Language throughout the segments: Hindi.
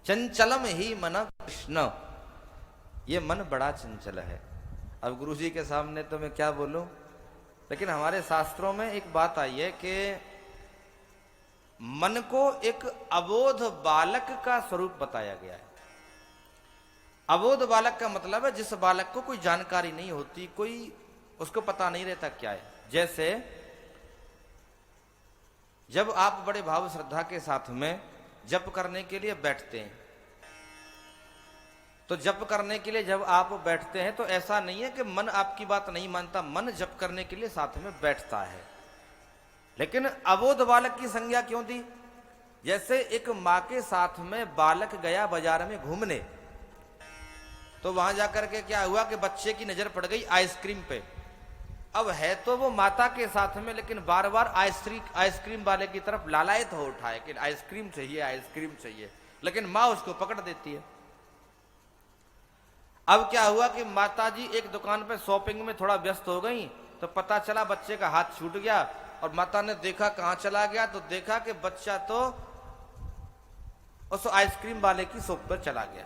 चंचलम ही मन कृष्ण, ये मन बड़ा चंचल है। अब गुरु जी के सामने तो मैं क्या बोलूं, लेकिन हमारे शास्त्रों में एक बात आई है कि मन को एक अबोध बालक का स्वरूप बताया गया है। अबोध बालक का मतलब है जिस बालक को कोई जानकारी नहीं होती, कोई उसको पता नहीं रहता क्या है। जैसे जब आप बड़े भाव श्रद्धा के साथ में जप करने के लिए बैठते हैं, तो जप करने के लिए जब आप बैठते हैं तो ऐसा नहीं है कि मन आपकी बात नहीं मानता, मन जप करने के लिए साथ में बैठता है। लेकिन अबोध बालक की संज्ञा क्यों दी? जैसे एक मां के साथ में बालक गया बाजार में घूमने, तो वहां जाकर के क्या हुआ कि बच्चे की नजर पड़ गई आइसक्रीम पे। अब है तो वो माता के साथ में, लेकिन बार बार आइसक्रीम वाले की तरफ लालायित हो उठा है कि आइसक्रीम चाहिए, आइसक्रीम चाहिए, लेकिन मां उसको पकड़ देती है। अब क्या हुआ कि माताजी एक दुकान पे शॉपिंग में थोड़ा व्यस्त हो गई, तो पता चला बच्चे का हाथ छूट गया, और माता ने देखा कहां चला गया, तो देखा कि बच्चा तो उस आइसक्रीम वाले की शॉप पर चला गया।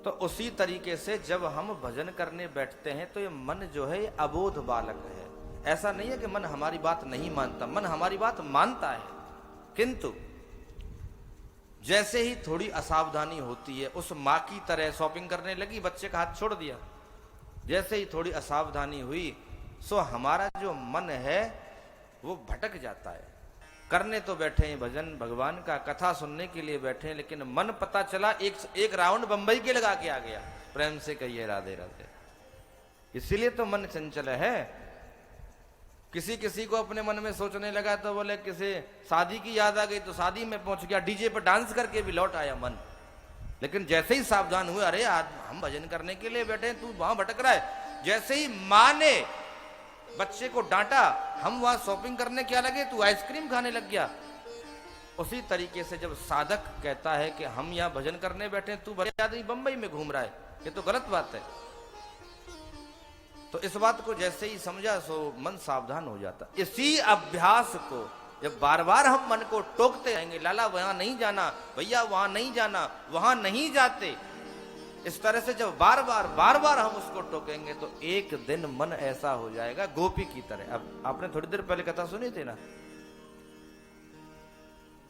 तो उसी तरीके से जब हम भजन करने बैठते हैं तो ये मन जो है ये अबोध बालक है। ऐसा नहीं है कि मन हमारी बात नहीं मानता, मन हमारी बात मानता है, किंतु जैसे ही थोड़ी असावधानी होती है, उस मां की तरह शॉपिंग करने लगी, बच्चे का हाथ छोड़ दिया, जैसे ही थोड़ी असावधानी हुई सो हमारा जो मन है वो भटक जाता है। करने तो बैठे हैं भजन, भगवान का कथा सुनने के लिए बैठे हैं, लेकिन मन पता चला एक राउंड बंबई के लगा के आ गया। प्रेम से कहिए राधे राधे। इसीलिए तो मन चंचल है। किसी किसी को अपने मन में सोचने लगा तो बोले किसी शादी की याद आ गई तो शादी में पहुंच गया, डीजे पर डांस करके भी लौट आया मन। लेकिन जैसे ही सावधान हुए, अरे आज हम भजन करने के लिए बैठे हैं, तू वहां भटक रहा है। जैसे ही मां ने बच्चे को डांटा, हम वहां शॉपिंग करने क्या लगे, तू आइसक्रीम खाने लग गया। उसी तरीके से जब साधक कहता है कि हम यहां भजन करने बैठे हैं, तू भले आदमी बंबई में घूम रहा है, ये तो गलत बात है। तो इस बात को जैसे ही समझा सो मन सावधान हो जाता। इसी अभ्यास को जब बार बार हम मन को टोकते रहेंगे, लाला वहां नहीं जाना, भैया वहां नहीं जाना, वहां नहीं जाते, इस तरह से जब बार बार हम उसको टोकेंगे तो एक दिन मन ऐसा हो जाएगा गोपी की तरह। अब आपने थोड़ी देर पहले कथा सुनी थी ना,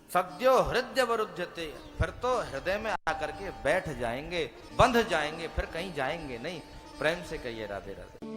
सद्यो हृदय वरुध्यते, फिर तो हृदय में आकर के बैठ जाएंगे, बंध जाएंगे, फिर कहीं जाएंगे नहीं। प्रेम से कहिए राधे राधे।